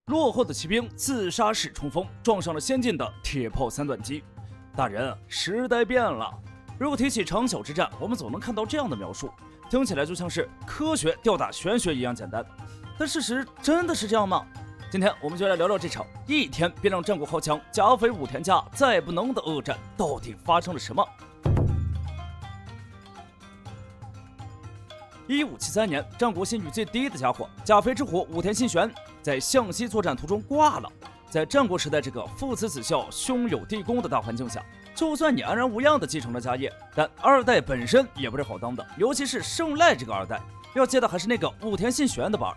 落后的骑兵自杀式冲锋，撞上了先进的铁炮三段机。大人，时代变了。如果提起长筱之战，我们总能看到这样的描述，听起来就像是科学吊打玄学一样简单。但事实真的是这样吗？今天我们就来聊聊这场一天便让战国豪强甲斐武田家再不能的恶战到底发生了什么。1573年，战国信誉最低的家伙甲斐之虎武田信玄在向西作战途中挂了。在战国时代这个父慈子孝、兄友弟恭的大环境下，就算你安然无恙地继承了家业，但二代本身也不是好当的，尤其是胜赖这个二代，要接的还是那个武田信玄的班。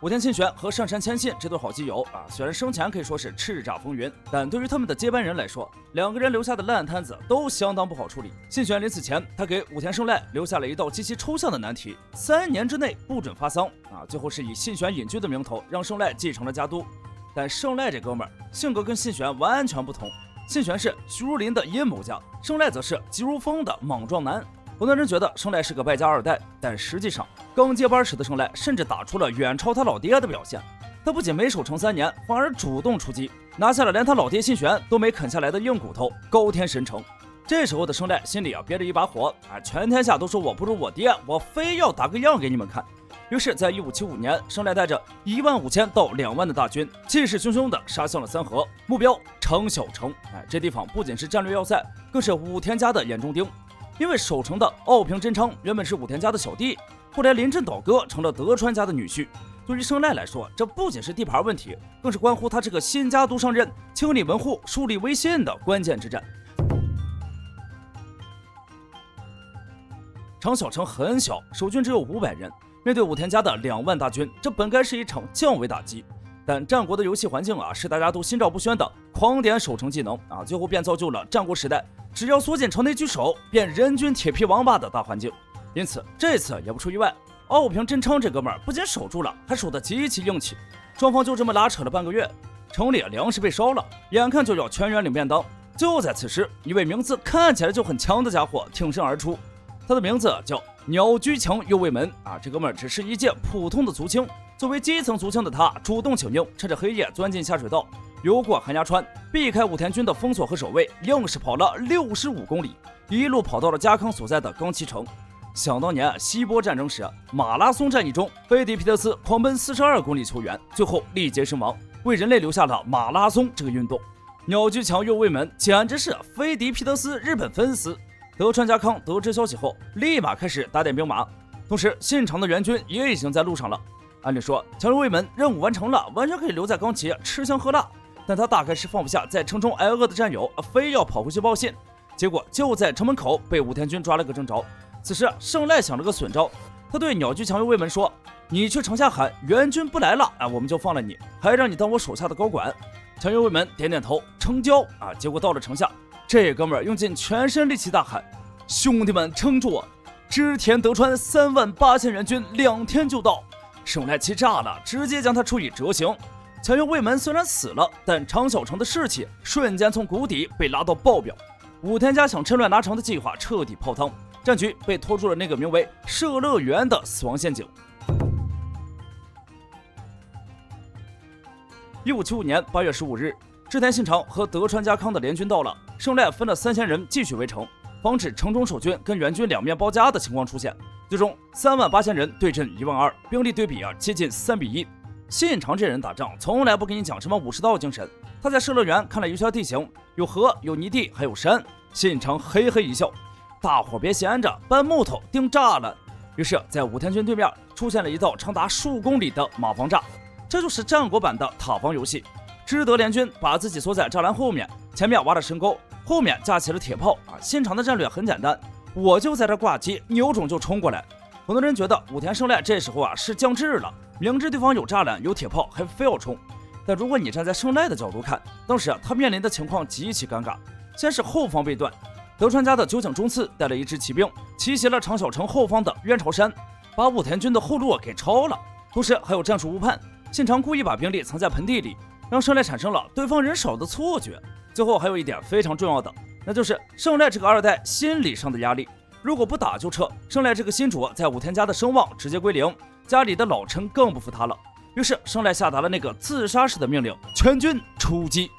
武田信玄和上杉谦信这对好基友虽然生前可以说是叱咤风云，但对于他们的接班人来说，两个人留下的烂摊子都相当不好处理。信玄临死前，他给武田胜赖留下了一道极其抽象的难题：3年之内不准发丧最后是以信玄隐居的名头让胜赖继承了家督。但胜赖这哥们儿性格跟信玄完全不同，信玄是徐如林的阴谋家，胜赖则是急如风的莽撞男。很多人觉得胜赖是个败家二代，但实际上刚接班时的胜赖甚至打出了远超他老爹的表现。他不仅没守成3年，反而主动出击，拿下了连他老爹信玄都没啃下来的硬骨头高天神城。这时候的胜赖心里憋着一把火全天下都说我不如我爹，我非要打个样给你们看。于是在1575年，胜赖带着15000到2万的大军，气势汹汹地杀向了三河，目标长筱城。这地方不仅是战略要塞，更是武田家的眼中钉。因为守城的奥平真昌原本是武田家的小弟，后来临阵倒戈成了德川家的女婿。对于胜赖来说，这不仅是地盘问题，更是关乎他这个新家督上任、清理门户、树立威信的关键之战。长筱城很小，守军只有500人，面对武田家的2万大军，这本该是一场降维打击。但战国的游戏环境是大家都心照不宣的狂点守城技能最后便造就了战国时代只要缩进城内居守便人均铁皮王八的大环境。因此这次也不出意外，奥平真昌这哥们儿不仅守住了，还守得极其硬气。双方就这么拉扯了半个月，城里粮食被烧了，眼看就要全员领便当。就在此时，一位名字看起来就很强的家伙挺身而出，他的名字叫鸟居强右卫门这哥们儿只是一介普通的族青。作为基层族青的他主动请缨，趁着黑夜钻进下水道，游过寒崖川，避开武田军的封锁和守卫，硬是跑了65公里，一路跑到了家康所在的冈崎城。想当年希波战争时，马拉松战役中，菲迪皮特斯狂奔42公里求援，最后力竭身亡，为人类留下了马拉松这个运动。鸟居强右卫门简直是菲迪皮特斯日本粉丝。德川家康得知消息后，立马开始打点兵马，同时信长的援军也已经在路上了。按理说，强右卫门任务完成了，完全可以留在冈崎吃香喝辣，但他大概是放不下在城中挨饿的战友，非要跑回去报信。结果就在城门口被武田军抓了个正着。此时胜赖想了个损招，他对鸟居强右卫门说：“你去城下喊援军不来了我们就放了你，还让你当我手下的高管。”强右卫门点点头，成交结果到了城下，这哥们儿用尽全身力气大喊：“兄弟们撑住！织田德川38000援军2天就到！”胜赖气炸了，直接将他处以折刑。强右卫门虽然死了，但长筱城的士气瞬间从谷底被拉到爆表。武田家想趁乱拿城的计划彻底泡汤，战局被拖入了那个名为社乐园的死亡陷阱。1575年8月15日，织田信长和德川家康的联军到了，胜赖分了3000人继续围城，防止城中守军跟援军两面包夹的情况出现。最终38000人对阵12000，兵力对比接近3比1。信长这人打仗从来不跟你讲什么武士道精神，他在社乐园看了一圈地形，有河，有泥地，还有山。信长嘿嘿一笑：“大伙别闲着，搬木头钉栅栏。”于是，在武田军对面出现了一道长达数公里的马防栅，这就是战国版的塔防游戏。知德联军把自己缩在栅栏后面，前面挖了深沟，后面架起了铁炮信长的战略很简单，我就在这挂机，扭种就冲过来。很多人觉得武田胜赖这时候是降智了，明知对方有栅栏有铁炮，还非要冲。但如果你站在胜赖的角度看，当时他面临的情况极其尴尬。先是后方被断，德川家的酒井忠次带了一支骑兵奇袭了长筱城后方的渊朝山，把武田军的后路给抄了。同时还有战术误判，信长故意把兵力藏在盆地里，让胜赖产生了对方人少的错觉。最后还有一点非常重要的，那就是胜赖这个二代心理上的压力。如果不打就撤，胜赖这个新主在武田家的声望直接归零，家里的老臣更不服他了。于是胜赖下达了那个自杀式的命令：全军出击。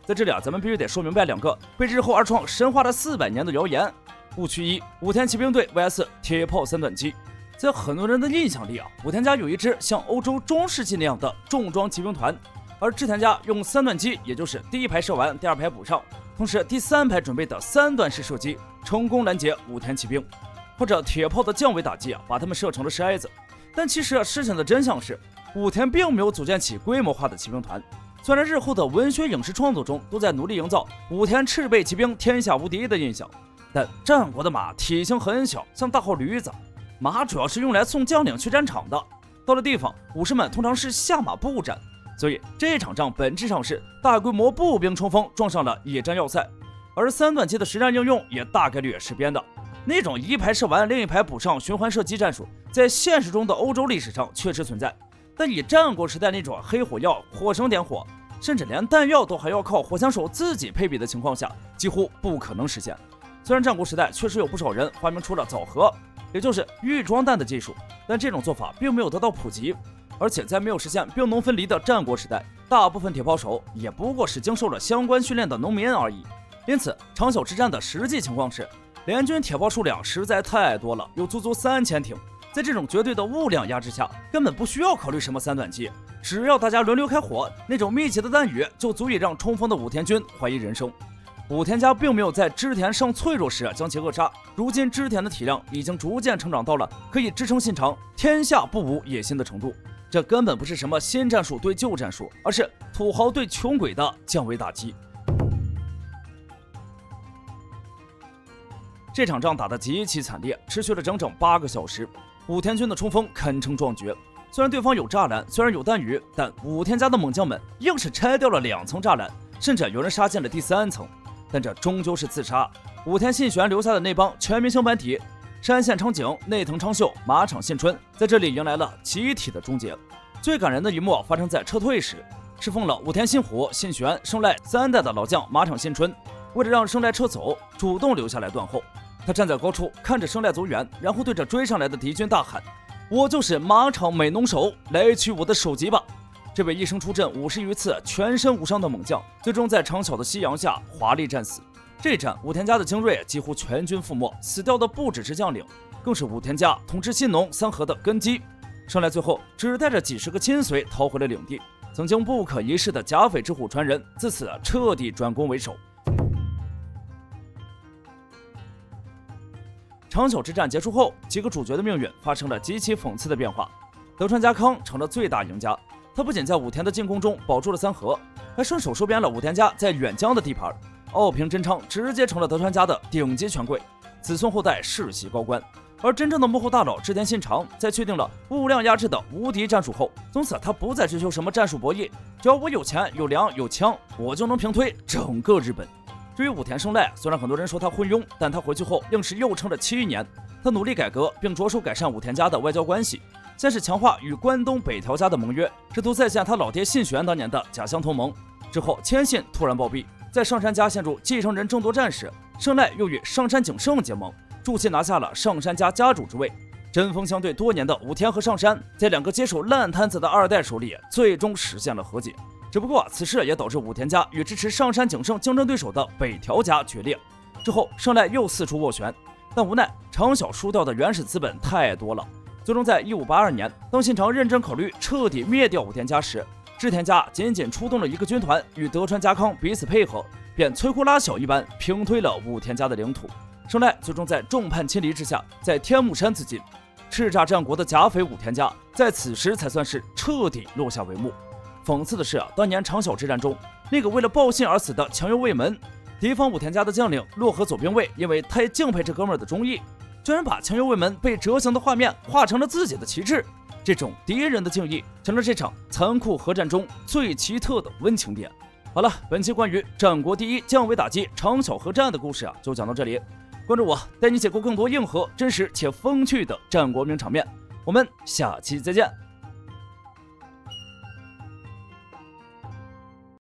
在这里咱们必须得说明白2个被日后二创神话了400年的谣言。误区1：武田骑兵队 vs 铁炮3段机。在很多人的印象里武田家有一支像欧洲中世纪那样的重装骑兵团，而织田家用3段机，也就是第1排射完，第2排补上，同时第3排准备的3段式射击，成功拦截武田骑兵。或者铁炮的降维打击把他们射成了筛子。但其实事情的真相是，武田并没有组建起规模化的骑兵团。虽然日后的文学影视创作中都在努力营造武田赤背骑兵天下无敌的印象，但战国的马体型很小，像大号驴子，马主要是用来送将领去战场的。到了地方，武士们通常是下马步战，所以这场仗本质上是大规模步兵冲锋撞上了野战要塞。而3段机的实战应用也大概率是编的。那种1排射完，另1排补上循环射击战术，在现实中的欧洲历史上确实存在，但以战国时代那种黑火药、火绳点火，甚至连弹药都还要靠火枪手自己配比的情况下，几乎不可能实现。虽然战国时代确实有不少人发明出了枣核，也就是预装弹的技术，但这种做法并没有得到普及。而且在没有实现兵农分离的战国时代，大部分铁炮手也不过是经受了相关训练的农民而已。因此长筱之战的实际情况是，联军铁炮数量实在太多了，有足足3000挺。在这种绝对的物量压制下，根本不需要考虑什么3段机，只要大家轮流开火，那种密集的弹雨就足以让冲锋的武田军怀疑人生。武田家并没有在织田尚脆弱时将其扼杀，如今织田的体量已经逐渐成长到了可以支撑信长天下不无野心的程度。这根本不是什么新战术对旧战术，而是土豪对穷鬼的降维打击。这场仗打得极其惨烈，持续了整整8个小时。武田军的冲锋堪称壮绝，虽然对方有栅栏，虽然有弹雨，但武田家的猛将们硬是拆掉了2层栅栏，甚至有人杀进了第3层。但这终究是自杀。武田信玄留下的那帮全明星班底，山县长景、内藤昌秀、马场信春，在这里迎来了集体的终结。最感人的一幕发生在撤退时，侍奉了武田信虎、信玄、胜赖3代的老将马场信春，为了让胜赖撤走，主动留下来断后。他站在高处看着胜赖走远，然后对着追上来的敌军大喊：“我就是马场美浓手，来取我的首级吧！”这位一生出阵50余次、全身无伤的猛将，最终在长筱的夕阳下华丽战死。这一战，武田家的精锐几乎全军覆没，死掉的不只是将领，更是武田家统治信浓3河的根基。胜赖最后只带着几十个亲随逃回了领地，曾经不可一世的甲斐之虎传人，自此彻底转攻为守。长筱之战结束后，几个主角的命运发生了极其讽刺的变化。德川家康成了最大赢家，他不仅在武田的进攻中保住了3河，还顺手收编了武田家在远江的地盘。奥平真昌直接成了德川家的顶级权贵，子孙后代世袭高官。而真正的幕后大佬织田信长，在确定了物量压制的无敌战术后，从此他不再追求什么战术博弈，只要我有钱、有粮、有枪，我就能平推整个日本。至于武田胜赖，虽然很多人说他昏庸，但他回去后硬是又撑了7年。他努力改革，并着手改善武田家的外交关系，先是强化与关东北条家的盟约，试图再现他老爹信玄当年的假乡同盟。之后谦信突然暴毙，在上杉家陷入继承人争夺战时，胜赖又与上杉景胜结盟，助其拿下了上杉家家主之位。针锋相对多年的武田和上杉，在2个接手烂摊子的2代手里，最终实现了和解。只不过此事也导致武田家与支持上杉景胜竞争对手的北条家决裂。之后胜赖又四处斡旋，但无奈长筱输掉的原始资本太多了。最终在1582年，当信长认真考虑彻底灭掉武田家时，织田家仅仅出动了1个军团，与德川家康彼此配合，便摧枯拉朽一般平推了武田家的领土。胜赖最终在众叛亲离之下，在天目山自尽。叱咤战国的甲斐武田家，在此时才算是彻底落下帷幕。讽刺的是当年长筱之战中，那个为了报信而死的强右卫门，敌方武田家的将领洛河左兵卫因为太敬佩这哥们儿的忠义，居然把强右卫门被折行的画面画成了自己的旗帜。这种敌人的敬意，成了这场残酷核战中最奇特的温情点。好了，本期关于战国第一降维打击长筱核战的故事就讲到这里。关注我，带你解构更多硬核、真实且风趣的战国名场面。我们下期再见。